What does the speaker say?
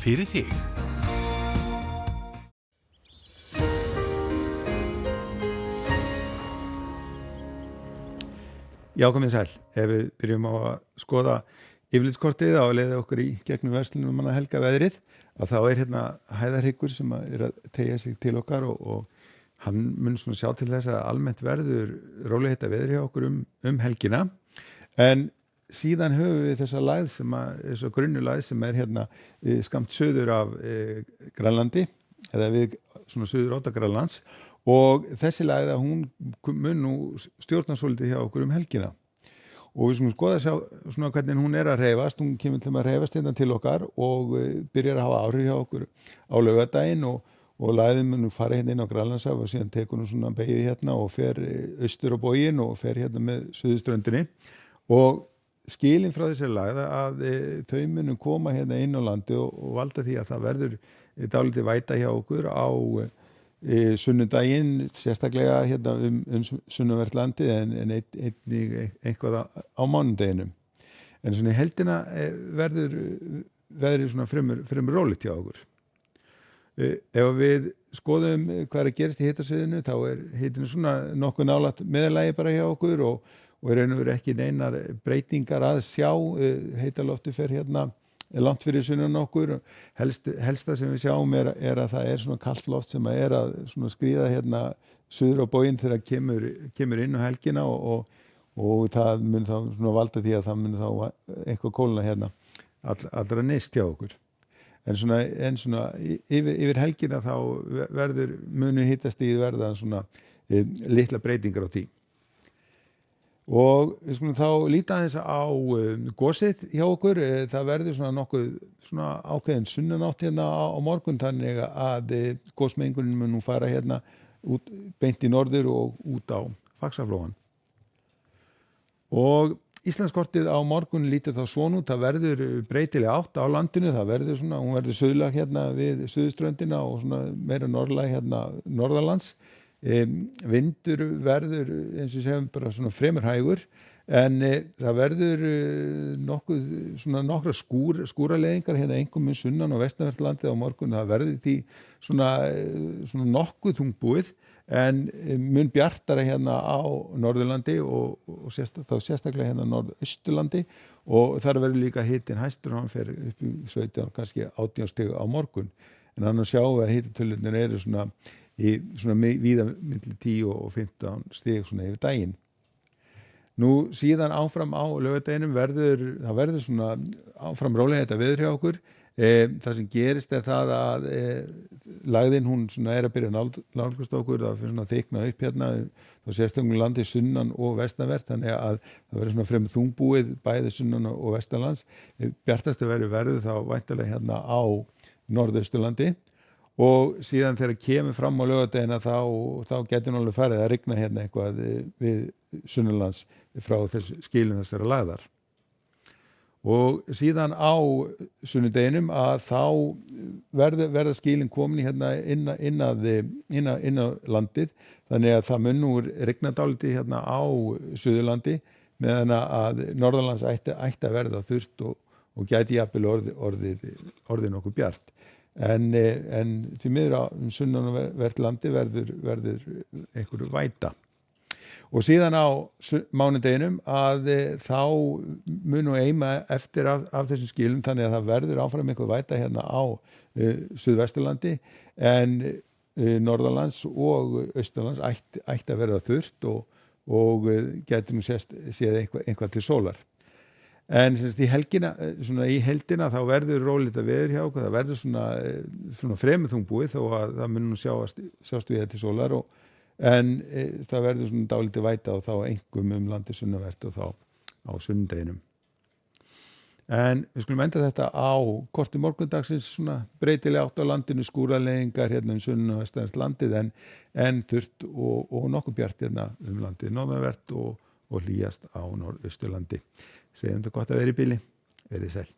fyrir þig. Já, komið sæl. Ef við byrjum á að skoða yfirlitskortið á leiði okkur í gegnum verslunum manna helga veðrið, að þá hérna hæðarhryggur sem að teygja sig til okkar og hann mun svona sjá til þess að almennt verður rólegheita veðri hjá okkur helgina. En síðan höfum við þessa lægð þessa grunnulægð sem hérna skammt söður af Grænlandi, eða við svona söður átta Grænlands. Og þessi lægð hún mun nú stjórna svolítið hjá okkur helgina. Og við skulum skoða svona hvernig hún að hreyfast. Hún kemur til að hreyfast hérna til okkar og byrjar að hafa áhrif hjá okkur á laugardaginn og lægðin mun fara hérna inn á Grænlandshaf og síðan tekur hún svona beygju hérna og fer austur á bóginn og fer hérna með suðurströndinni. Og skilin frá þessari lægð að þau munu koma hérna inn á landi og valda því að það verður dálítið væta hjá okkur á sunnudaginn, sérstaklega hérna sunnanvert landið en einnig eitthvað á mánudeginum. En svona í heldina verður veðrið svona fremur rólegt hjá okkur. Ef við skoðum hvað að gerast í hitasviðinu, þá hitinu svona nokkuð nálægt meðalagi bara hjá okkur og í raun og veru ekki neinar breytingar að sjá. Heitalofti fer hérna langt fyrir sunnan okkur. Helsta sem við sjáum að það svona kalt loft sem að svona skríða hérna suður á bóginn þegar kemur inn á helgina og það mun þá svona valda því að það mun þá eitthvað kólna hérna allra nyrst hjá okkur. En svona yfir helgina þá munu hitastigið verða svona litla breytingar á því. Og við skulum þá líta aðeins á gosið hjá okkur. Það verður svona nokkuð svona ákveðin sunnanátt hérna á morgun, þannig að gosmengunin mun nú fara hérna út beint í norður og út á Faxaflóann. Og Íslandskortið á morgun lítur þá svona út. Það verður breytileg átt á landinu. Það verður svona, hún verður suðlæg hérna við suðurströndina og svona meira norðlæg hérna norðanlands. Vindur verður eins og segjum bara svona fremur hægur, en það verður nokkra skúraleiðingar hérna einkum með sunnan og vestanvert landið á morgun. Það verður því svona nokkuð þungbúið en mun bjartara hérna á Norðurlandi og sérstaklega hérna Norðausturlandi, og þar verður líka hitinn hæstur, hann fer upp í 17, kannski 18 stig á morgun. En annars sjáum við að hitatölurnar eru svona víða milli 10 og 15 stig svona yfir daginn. Nú síðan áfram á laugardeginum verður svona áfram rólegheita veður hjá okkur. Það sem gerist það að lægðin hún svona að byrja nálgast okkur. Það fyrir svona að þykna upp hérna þá sérstaklega landið sunnan og vestanvert, þannig að það verður svona fremur þungbúið bæði sunnan og vestanlands. Bjartasti verður þá væntanlega hérna á Norðausturlandi. Og síðan þegar kemur fram á laugardaginn þá getur nú alveg farið að rigna hérna eitthvað við sunnanlands frá skilin þessara lægðar. Og síðan á sunnudeginum að þá verða skilin komin hérna inn á landið, þannig að það mun nú rigna dálítið hérna á Suðurlandi, meðan að norðanlands ætti að verða þurrt og gæti jafnvel orðið nokkuð bjart. En því miður á sunnanvert landi verður einhver væta. Og síðan á mánudeginum að þá mun nú eima eftir af þessum skilum, þannig að það verður áfram einhver væta hérna á Suðvesturlandi, en norðanlands og austanlands ætti að verða þurrt og gæti nú séð eitthvað til sólar. En í helgina, svona í heldina, þá verður rólegt að veður hjá okkur. Það verður svona fremur þungbúið, þó að það mun nú sjást við til sólar, en það verður svona dálítið væta og þá einkum landið sunnanvert og þá á sunnudeginum. En við skulum enda þetta á korti morgundagsins, svona breytileg átt á landinu, skúraleiðingar hérna sunnan og vestanvert landið, en þurrt og nokkuð bjart hérna landið norðanvert og hlýjast á Norðausturlandi. Segjum þetta gott að vera í bili. Verið sæl.